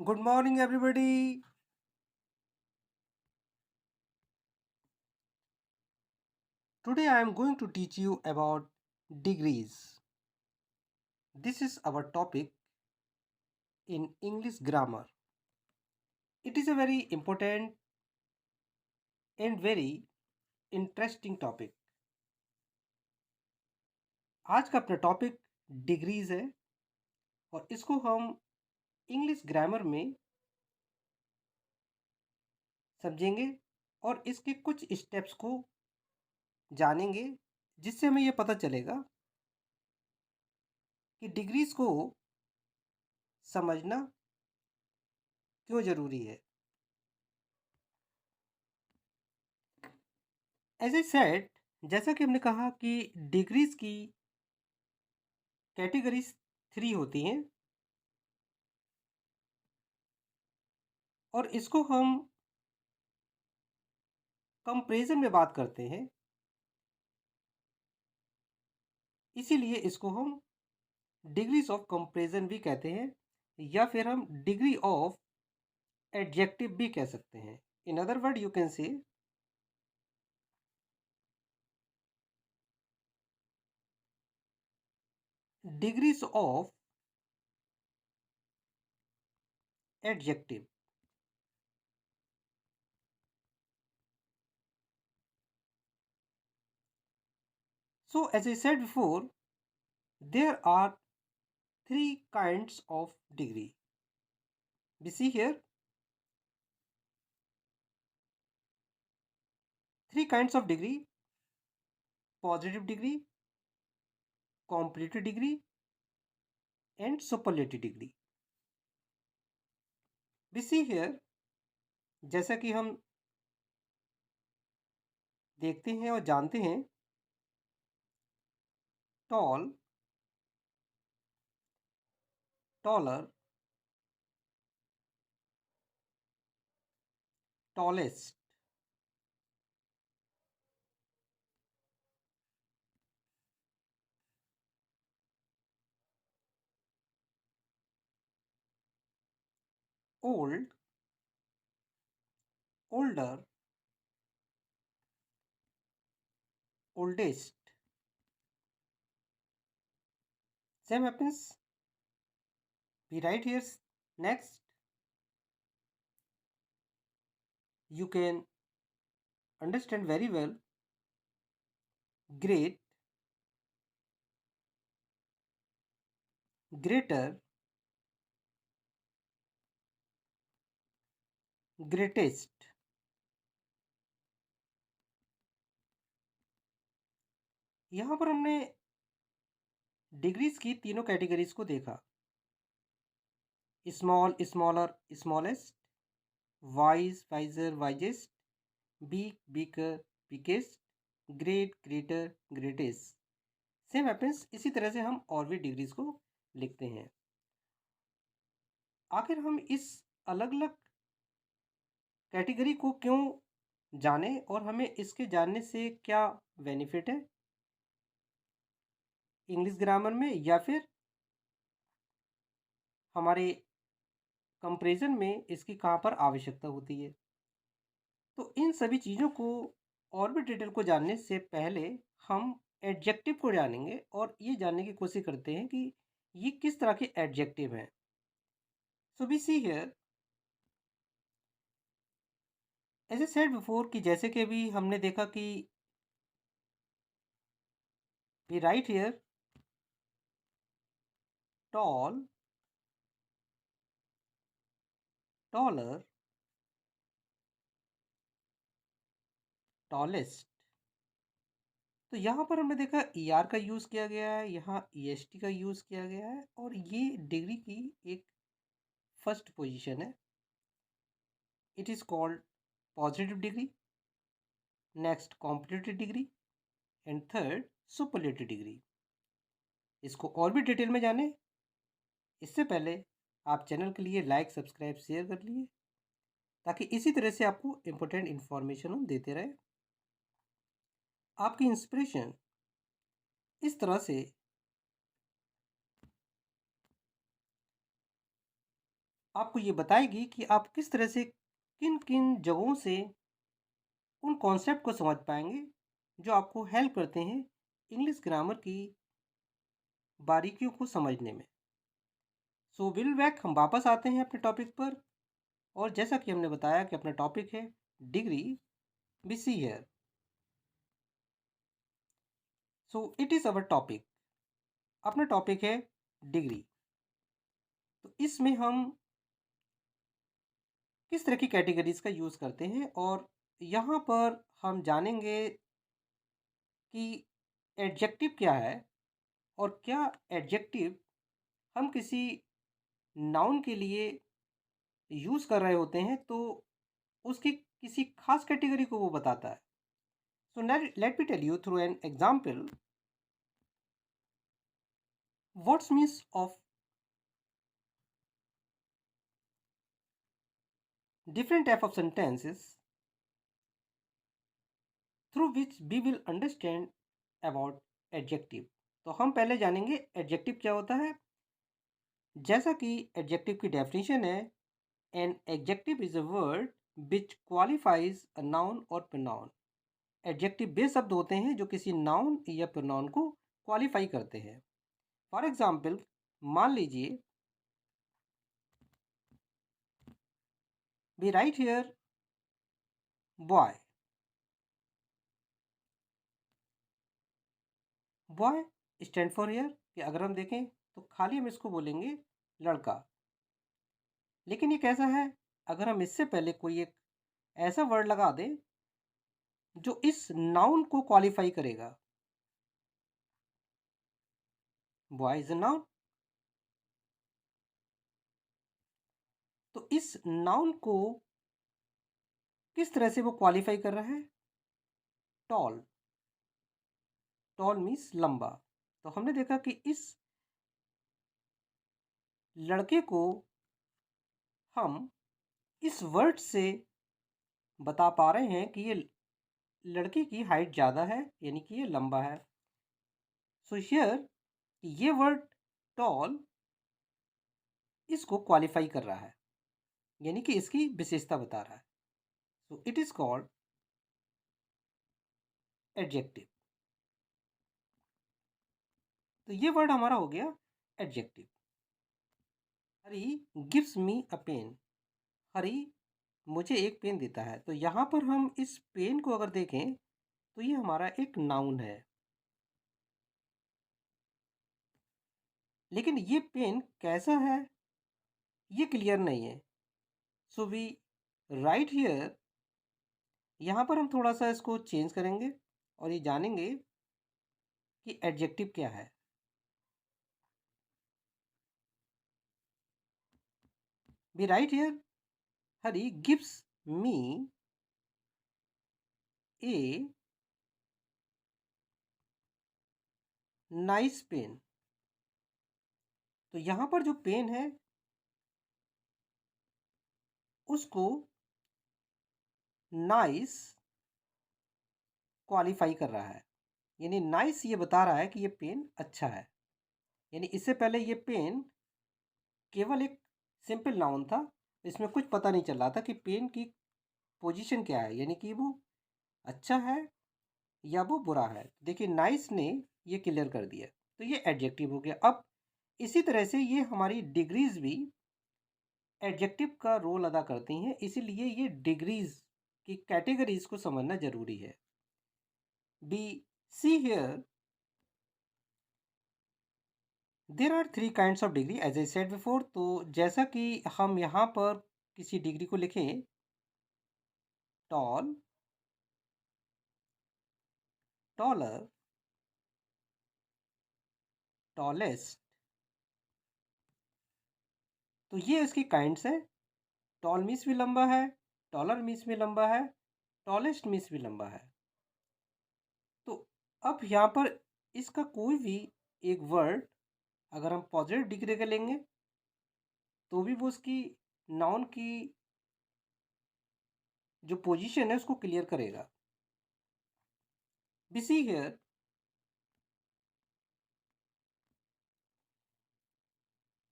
Good morning, everybody. Today I am going to teach you about degrees. This is our topic in English grammar. It is a very important and very interesting topic. आज का अपना topic degrees है और इसको हम English grammar में समझेंगे और इसके कुछ स्टेप्स को जानेंगे जिससे हमें यह पता चलेगा कि डिग्रीज को समझना क्यों ज़रूरी है। एज ए सेड, जैसा कि हमने कहा कि डिग्रीज की कैटेगरीज 3 होती हैं और इसको हम कंपैरिजन में बात करते हैं, इसीलिए इसको हम डिग्रीज ऑफ कंपैरिजन भी कहते हैं या फिर हम डिग्री ऑफ एडजेक्टिव भी कह सकते हैं। In other word you can say degrees of adjective. So as I said before, there are three kinds of degree. We see here three kinds of degree: positive degree, completed degree and superlative degree. We see here, जैसा कि हम देखते हैं और जानते हैं, tall, taller, tallest, old, older, oldest. Same happens. We write here next. You can understand very well. Great, greater, greatest. यहाँ पर हमने डिग्रीज की तीनों कैटेगरीज को देखा: small, smaller, smallest, wise, wiser, wisest, big, bigger, biggest, great, greater, greatest. Same happens, इसी तरह से हम और भी डिग्रीज को लिखते हैं। आखिर हम इस अलग अलग कैटेगरी को क्यों जाने और हमें इसके जानने से क्या बेनिफिट है इंग्लिश ग्रामर में या फिर हमारे कंपैरिजन में इसकी कहाँ पर आवश्यकता होती है। तो इन सभी चीज़ों को और भी डिटेल को जानने से पहले हम एडजेक्टिव को जानेंगे और ये जानने की कोशिश करते हैं कि ये किस तरह के एडजेक्टिव हैं। So we see here, as a said before, कि जैसे कि अभी हमने देखा कि we write here tall, taller, tallest. तो यहाँ पर हमने देखा ई आर का यूज़ किया गया है, यहाँ ई एस टी का यूज़ किया गया है और ये डिग्री की एक फर्स्ट पोजीशन है। It is called positive degree, next competitive degree and third superlative degree. इसको और भी डिटेल में जाने इससे पहले आप चैनल के लिए लाइक, सब्सक्राइब, शेयर कर लिए ताकि इसी तरह से आपको इम्पोर्टेंट इन्फॉर्मेशन हम देते रहे। आपकी इंस्पिरेशन इस तरह से आपको ये बताएगी कि आप किस तरह से किन-किन जगहों से उन कॉन्सेप्ट को समझ पाएँगे, जो आपको हेल्प करते हैं इंग्लिश ग्रामर की बारीकियों को समझने में। सो विल बैक हम वापस आते हैं अपने टॉपिक पर और जैसा कि हमने बताया कि अपना टॉपिक है degree we see here. So it is our topic. अपना टॉपिक है डिग्री। तो इसमें हम किस तरह की कैटेगरीज का यूज़ करते हैं और यहाँ पर हम जानेंगे कि एडजेक्टिव क्या है और क्या एडजेक्टिव हम किसी नाउन के लिए यूज़ कर रहे होते हैं तो उसकी किसी खास कैटेगरी को वो बताता है। So let me tell you through an example what's means of different type of sentences through which we will understand about adjective। तो हम पहले जानेंगे एडजेक्टिव क्या होता है। जैसा कि एडजेक्टिव की डेफिनेशन है, an adjective is a word which qualifies a noun और प्रोनाउन। एडजेक्टिव वे शब्द होते हैं जो किसी नाउन या प्रोनाउन को क्वालिफाई करते हैं। फॉर एग्जाम्पल, मान लीजिए we write here boy. Boy stand for here कि अगर हम देखें तो खाली हम इसको बोलेंगे लड़का। लेकिन ये कैसा है, अगर हम इससे पहले कोई एक ऐसा वर्ड लगा दें जो इस नाउन को क्वालिफाई करेगा। बॉय इज अ नाउन, तो इस नाउन को किस तरह से वो क्वालिफाई कर रहा है, टॉल। टॉल मीन्स लंबा। तो हमने देखा कि इस लड़के को हम इस वर्ड से बता पा रहे हैं कि ये लड़के की हाइट ज़्यादा है, यानी कि ये लंबा है। सो हियर ये वर्ड टॉल इसको क्वालिफाई कर रहा है, यानी कि इसकी विशेषता बता रहा है। So it is called adjective. तो ये वर्ड हमारा हो गया एडजेक्टिव। हरी गिव्स मी अ पेन। हरी मुझे एक पेन देता है। तो यहाँ पर हम इस पेन को अगर देखें तो ये हमारा एक नाउन है, लेकिन ये पेन कैसा है ये क्लियर नहीं है। सो वी राइट हियर, यहाँ पर हम थोड़ा सा इसको चेंज करेंगे और ये जानेंगे कि एडजेक्टिव क्या है। We write here Hari gives me a nice pen. तो यहाँ पर जो पेन है उसको नाइस क्वालिफाई कर रहा है, यानी नाइस ये बता रहा है कि ये पेन अच्छा है। यानी इससे पहले ये पेन केवल एक सिंपल नाउन था, इसमें कुछ पता नहीं चल रहा था कि पेन की पोजीशन क्या है, यानी कि वो अच्छा है या वो बुरा है। देखिए नाइस ने ये क्लियर कर दिया, तो ये एडजेक्टिव हो गया। अब इसी तरह से ये हमारी डिग्रीज भी एडजेक्टिव का रोल अदा करती हैं, इसीलिए ये डिग्रीज की कैटेगरीज को समझना जरूरी है। We see here there are three kinds of degree as I said before. तो जैसा कि हम यहाँ पर किसी डिग्री को लिखें, टॉल, टॉलर, टॉलेस्ट, तो ये इसकी काइंड्स है। टॉल मीन्स भी लंबा है, टॉलर मीन्स भी लंबा है, टॉलेस्ट मीन्स भी लंबा है। तो अब यहाँ पर इसका कोई भी एक वर्ड अगर हम पॉजिटिव डिग्री का लेंगे तो भी वो उसकी नाउन की जो पोजीशन है उसको क्लियर करेगा। We see here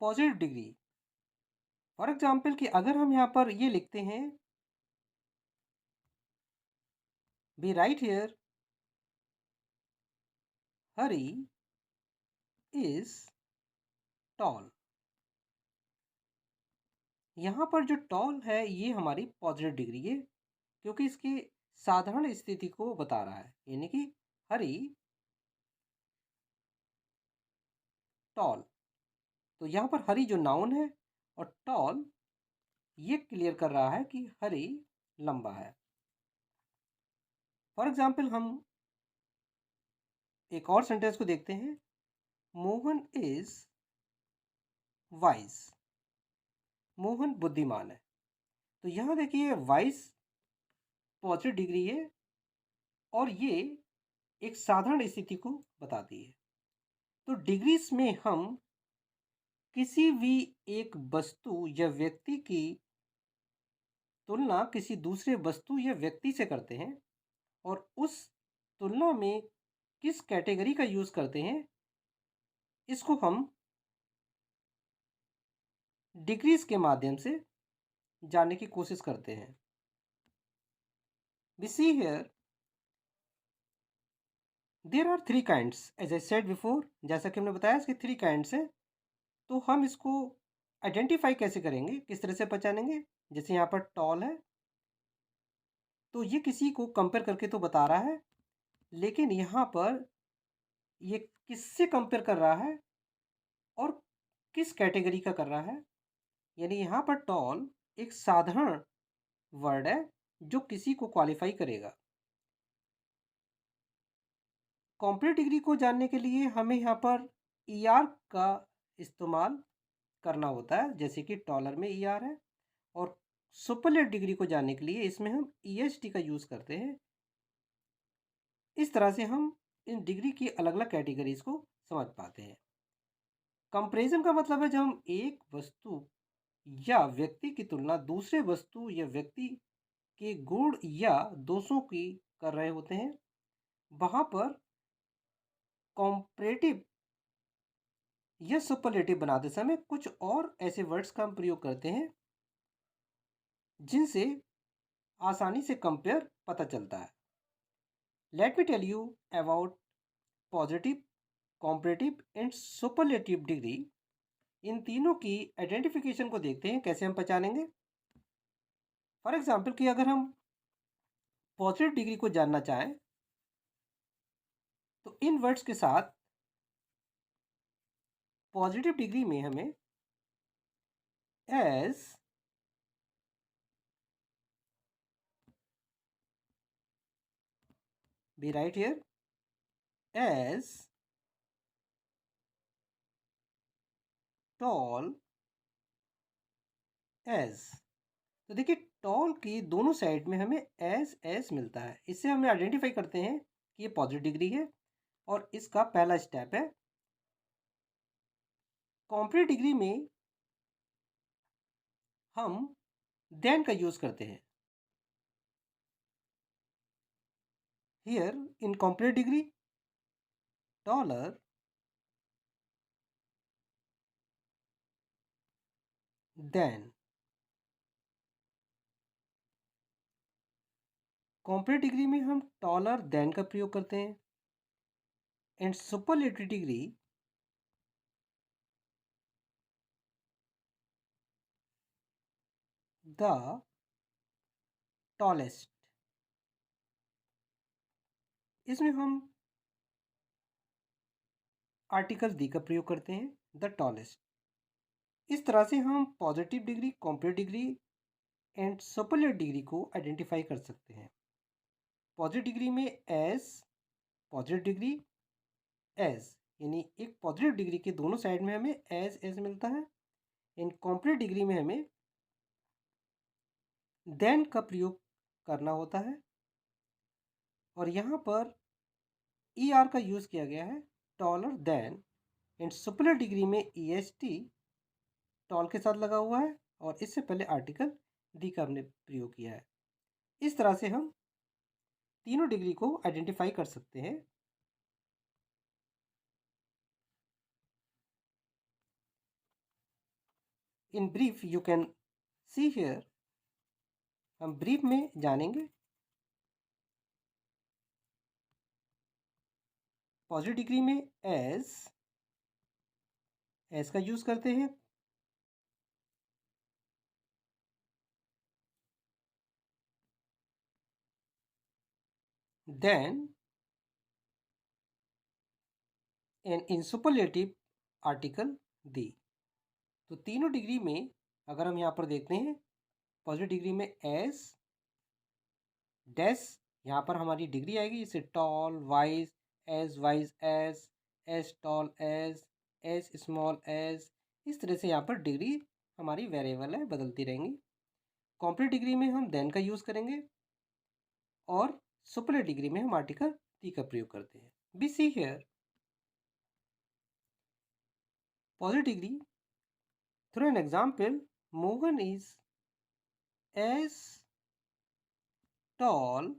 positive degree for example कि अगर हम यहाँ पर ये लिखते हैं, we write here Hari is tall. यहाँ पर जो टॉल है ये हमारी पॉजिटिव डिग्री है, क्योंकि इसकी साधारण स्थिति को बता रहा है, यानी कि हरी टॉल। तो यहाँ पर हरी जो नाउन है और टॉल ये क्लियर कर रहा है कि हरी लंबा है। फॉर एग्जाम्पल हम एक और सेंटेंस को देखते हैं, मोहन इज वाइज। मोहन बुद्धिमान है। तो यहाँ देखिए वाइज पॉजिटिव डिग्री है और ये एक साधारण स्थिति को बताती है। तो डिग्रीज में हम किसी भी एक वस्तु या व्यक्ति की तुलना किसी दूसरे वस्तु या व्यक्ति से करते हैं और उस तुलना में किस कैटेगरी का यूज करते हैं, इसको हम डिग्रीज के माध्यम से जानने की कोशिश करते हैं। We see here there are three kinds, as I said before, जैसा कि हमने बताया इसके थ्री काइंड्स हैं। तो हम इसको आइडेंटिफाई कैसे करेंगे, किस तरह से पहचानेंगे? जैसे यहाँ पर टॉल है तो ये किसी को कंपेयर करके तो बता रहा है, लेकिन यहाँ पर ये किससे कंपेयर कर रहा है और किस कैटेगरी का कर रहा है। यानी यहाँ पर टॉल एक साधारण वर्ड है जो किसी को क्वालिफाई करेगा। कॉम्प्लीट डिग्री को जानने के लिए हमें यहाँ पर ER का इस्तेमाल करना होता है, जैसे कि टॉलर में ER है, और सुपरलेट डिग्री को जानने के लिए इसमें हम EST का यूज़ करते हैं। इस तरह से हम इन डिग्री की अलग अलग कैटेगरीज को समझ पाते हैं। कंपैरिजन का मतलब है जब हम एक वस्तु या व्यक्ति की तुलना दूसरे वस्तु या व्यक्ति के गुण या दोषों की कर रहे होते हैं। वहाँ पर कॉम्परेटिव या सुपरलेटिव बनाते समय कुछ और ऐसे वर्ड्स का हम प्रयोग करते हैं जिनसे आसानी से कंपेयर पता चलता है। Let me tell you about positive, comparative and superlative degree. इन तीनों की आइडेंटिफिकेशन को देखते हैं कैसे हम पहचानेंगे। फॉर एग्जाम्पल कि अगर हम पॉजिटिव डिग्री को जानना चाहें तो इन वर्ड्स के साथ पॉजिटिव डिग्री में हमें as, we write here as, tall as. तो देखिए टॉल की दोनों साइड में हमें एज मिलता है। इससे हमें आइडेंटिफाई करते हैं कि ये पॉजिटिव डिग्री है और इसका पहला स्टेप है। कॉम्परेटिव डिग्री में हम देन का यूज करते हैं। Here in comparative degree taller than. Comparative degree में हम डॉलर देन का प्रयोग करते हैं and superlative degree the tallest. इसमें हम आर्टिकल दी का प्रयोग करते हैं, द टॉलेस्ट। इस तरह से हम positive degree, comparative degree and superlative degree को आइडेंटिफाई कर सकते हैं। पॉजिटिव डिग्री में एज, पॉजिटिव डिग्री एज, यानी एक पॉजिटिव डिग्री के दोनों साइड में हमें एज मिलता है। इन कॉम्परेटिव डिग्री में हमें देन का प्रयोग करना होता है और यहाँ पर ER का यूज़ किया गया है, taller than. And superlative degree में EST टॉल के साथ लगा हुआ है और इससे पहले आर्टिकल दी का हमने प्रयोग किया है। इस तरह से हम तीनों डिग्री को आइडेंटिफाई कर सकते हैं। In brief you can see here, हम ब्रीफ में जानेंगे। पॉजिटिव डिग्री में एज का यूज करते हैं। देन इन सुपरलेटिव आर्टिकल दी। तो तीनों डिग्री में अगर हम यहाँ पर देखते हैं, पॉजिटिव डिग्री में एस डैश, यहाँ पर हमारी डिग्री आएगी, जैसे tall, wise as, as tall as small as, इस तरह से यहाँ पर डिग्री हमारी वेरिएबल है, बदलती रहेंगी। कॉम्प्लीट डिग्री में हम देन का यूज़ करेंगे और सुपरलेटिव डिग्री में हम आर्टिकल दी का प्रयोग करते हैं। We see here, positive degree through an example, Mohan is as tall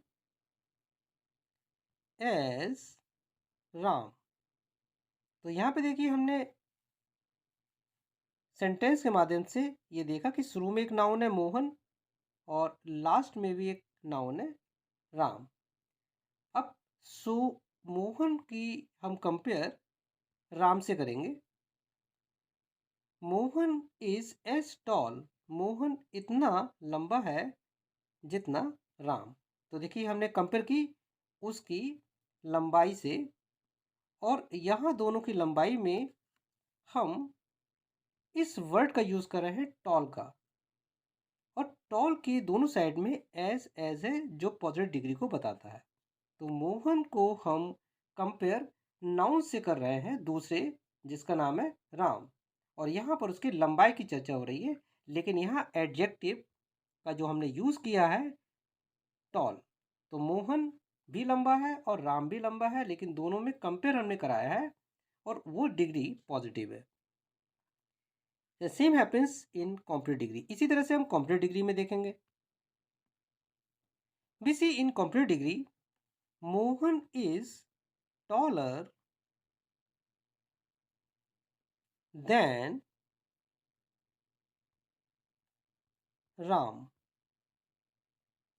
as Ram. तो यहाँ पे देखिए हमने सेंटेंस के माध्यम से ये देखा कि शुरू में एक नाउन है मोहन और लास्ट में भी एक नाउन है राम। अब मोहन की हम कंपेयर राम से करेंगे। Mohan is as tall, Mohan इतना लंबा है जितना राम। तो देखिए हमने कंपेयर की उसकी लंबाई से, और यहाँ दोनों की लंबाई में हम इस वर्ड का यूज कर रहे हैं टॉल का, और टॉल के दोनों साइड में एज है जो पॉजिटिव डिग्री को बताता है। तो मोहन को हम कंपेयर नाउन से कर रहे हैं दूसरे, जिसका नाम है राम, और यहाँ पर उसकी लंबाई की चर्चा हो रही है, लेकिन यहाँ एडजेक्टिव का जो हमने यूज किया है टॉल। तो मोहन भी लंबा है और राम भी लंबा है, लेकिन दोनों में कंपेयर हमने कराया है और वो डिग्री पॉजिटिव है। The same happens in completed degree। इसी तरह से हम completed degree में देखेंगे। We see in completed degree, Mohan is taller than Ram।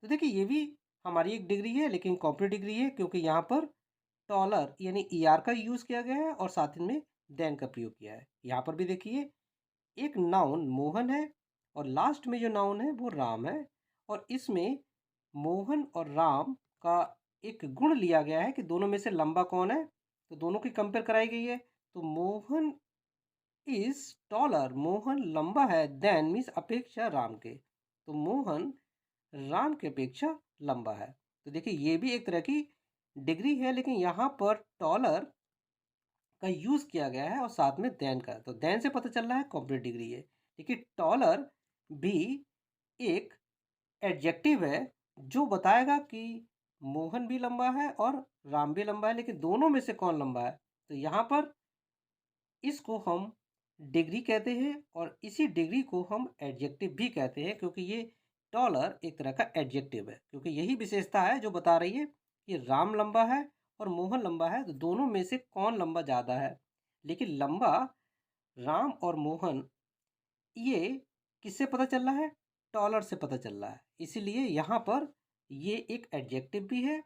तो देखिए ये भी हमारी एक डिग्री है, लेकिन completed डिग्री है, क्योंकि यहाँ पर टॉलर यानी ER का यूज किया गया है और साथ में देन का प्रयोग किया है। यहाँ पर भी देखिए एक नाउन मोहन है और लास्ट में जो नाउन है वो राम है, और इसमें मोहन और राम का एक गुण लिया गया है कि दोनों में से लंबा कौन है, तो दोनों की कंपेयर कराई गई है। तो मोहन इज टॉलर, मोहन लंबा है, देन मीन्स अपेक्षा राम के, तो मोहन राम के अपेक्षा लंबा है। तो देखिए ये भी एक तरह की डिग्री है, लेकिन यहाँ पर टॉलर का यूज किया गया है और साथ में देन का, तो देन से पता चल रहा है कंप्लीट डिग्री है। देखिए टॉलर भी एक एडजेक्टिव है जो बताएगा कि मोहन भी लंबा है और राम भी लंबा है, लेकिन दोनों में से कौन लंबा है। तो यहाँ पर इसको हम डिग्री कहते हैं और इसी डिग्री को हम एडजेक्टिव भी कहते हैं, क्योंकि ये टॉलर एक तरह का एडजेक्टिव है, क्योंकि यही विशेषता है जो बता रही है कि राम लंबा है और मोहन लंबा है, तो दोनों में से कौन लंबा ज़्यादा है। लेकिन लंबा राम और मोहन ये किससे पता चल रहा है, टॉलर से पता चल रहा है, इसीलिए यहाँ पर ये एक एडजेक्टिव भी है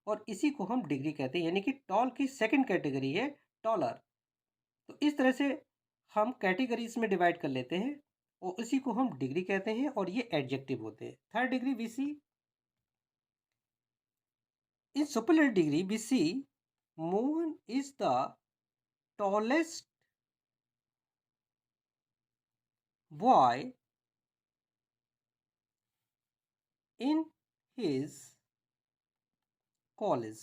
और इसी को हम डिग्री कहते हैं, यानी कि टॉल की सेकंड कैटेगरी है टॉलर। तो इस तरह से हम कैटेगरीज में डिवाइड कर लेते हैं और उसी को हम डिग्री कहते हैं और ये एडजेक्टिव होते हैं। Third degree we see in superlative degree, we see Mohan is the tallest boy in his college.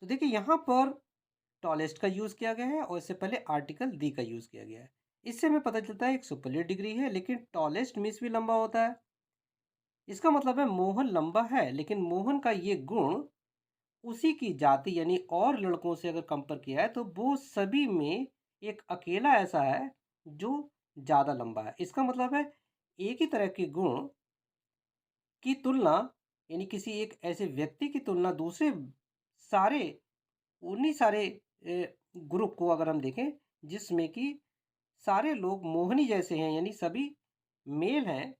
तो देखिए यहाँ पर टॉलेस्ट का यूज किया गया है और इससे पहले आर्टिकल दी का यूज किया गया है। इससे हमें पता चलता है एक सुपरलेटिव डिग्री है, लेकिन टॉलेस्ट मीन्स भी लंबा होता है। इसका मतलब है मोहन लंबा है, लेकिन मोहन का ये गुण उसी की जाति यानी और लड़कों से अगर कंपेयर किया है तो वो सभी में एक अकेला ऐसा है जो ज़्यादा लंबा है। इसका मतलब है एक ही तरह के गुण की तुलना, यानी किसी एक ऐसे व्यक्ति की तुलना दूसरे सारे उन्हीं सारे ग्रुप को अगर हम देखें जिसमें कि सारे लोग मोहनी जैसे हैं, यानी सभी मेल हैं,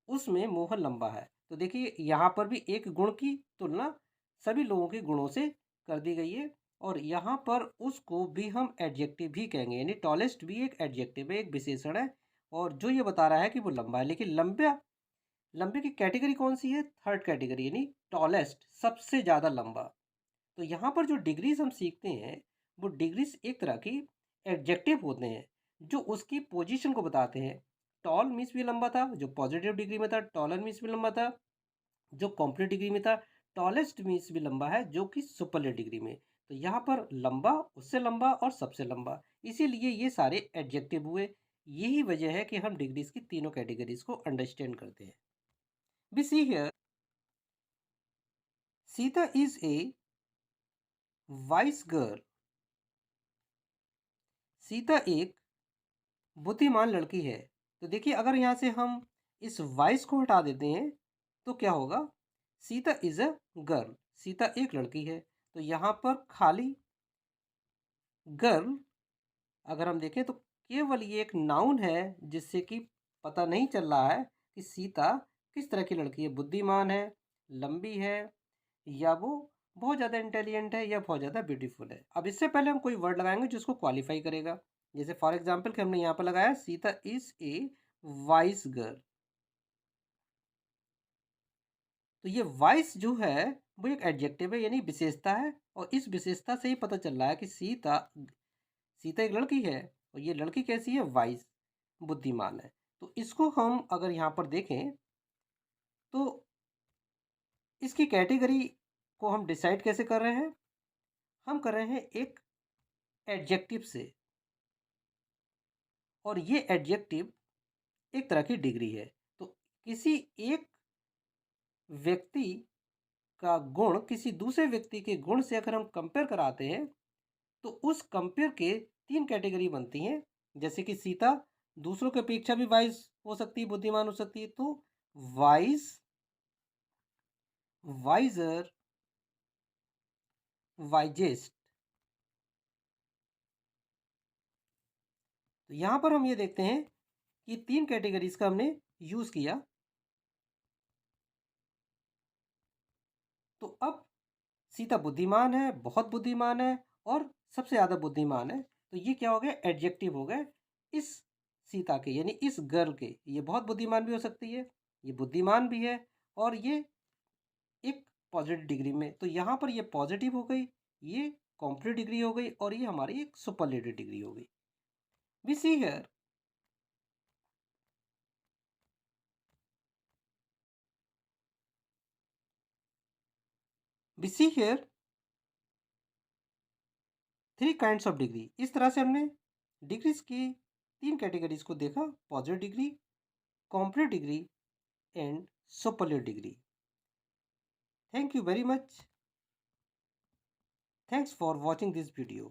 उसमें मोहन लंबा है। तो देखिए यहाँ पर भी एक गुण की तुलना सभी लोगों के गुणों से कर दी गई है, और यहाँ पर उसको भी हम एडजेक्टिव भी कहेंगे, यानी टॉलेस्ट भी एक एडजेक्टिव है, एक विशेषण है, और जो ये बता रहा है कि वो लंबा है। लेकिन लंबे की कैटेगरी कौन सी है? थर्ड कैटेगरी, यानी टॉलेस्ट, सबसे ज़्यादा लंबा। तो यहाँ पर जो डिग्रीज हम सीखते हैं, वो डिग्रीज एक तरह की एडजेक्टिव होते हैं जो उसकी पोजीशन को बताते हैं। टॉल मीन्स भी लंबा था, जो पॉजिटिव डिग्री में था। टॉलर मीन्स भी लंबा था, जो कॉम्प्लीट डिग्री में था। टॉलेस्ट मीन्स भी लंबा है, जो कि सुपरलेट डिग्री में। तो यहाँ पर लंबा, उससे लंबा और सबसे लंबा, इसीलिए ये सारे एडजेक्टिव हुए। यही वजह है कि हम डिग्रीज की तीनों कैटेगरीज को अंडरस्टैंड करते हैं। We see here, Sita is a wise girl. Sita एक बुद्धिमान लड़की है। तो देखिए अगर यहाँ से हम इस वाइस को हटा देते हैं तो क्या होगा? Sita is a girl, Sita एक लड़की है। तो यहाँ पर खाली गर्ल अगर हम देखें तो केवल ये एक नाउन है, जिससे कि पता नहीं चल रहा है कि सीता किस तरह की लड़की है, बुद्धिमान है, लंबी है, या वो बहुत ज़्यादा इंटेलिजेंट है, या बहुत ज़्यादा ब्यूटीफुल है। अब इससे पहले हम कोई वर्ड लगाएंगे जो उसको क्वालिफाई करेगा। जैसे फॉर एग्जाम्पल कि हमने यहाँ पर लगाया Sita is a vice girl. तो ये वाइस जो है वो एक एडजेक्टिव है, यानी विशेषता है, और इस विशेषता से ही पता चल रहा है कि सीता सीता एक लड़की है, और ये लड़की कैसी है? वाइस, बुद्धिमान है। तो इसको हम अगर यहाँ पर देखें तो इसकी कैटेगरी को हम डिसाइड कैसे कर रहे हैं? हम कर रहे हैं एक एडजेक्टिव से, और ये एडजेक्टिव एक तरह की डिग्री है। तो किसी एक व्यक्ति का गुण किसी दूसरे व्यक्ति के गुण से अगर हम कंपेयर कराते हैं तो उस कंपेयर के तीन कैटेगरी बनती हैं। जैसे कि सीता दूसरों की अपेक्षा भी वाइज हो सकती है, बुद्धिमान हो सकती है। तो वाइज, वाइजर, वाइजेस्ट। तो यहाँ पर हम ये देखते हैं कि तीन कैटेगरीज का हमने यूज किया। तो अब सीता बुद्धिमान है, बहुत बुद्धिमान है, और सबसे ज़्यादा बुद्धिमान है। तो ये क्या हो गया? एडजेक्टिव हो गए इस सीता के, यानी इस गर्ल के। ये बहुत बुद्धिमान भी हो सकती है, ये बुद्धिमान भी है, और ये एक पॉजिटिव डिग्री में। तो यहाँ पर ये पॉजिटिव हो गई, ये कॉम्प्लीट डिग्री हो गई, और ये हमारी एक सुपरलेटिव डिग्री हो गई। We see here, we see here three kinds of degree. इस तरह से हमने डिग्रीज की तीन कैटेगरीज को देखा: positive degree, complete degree, and superlative degree. Thank you very much. Thanks for watching this video.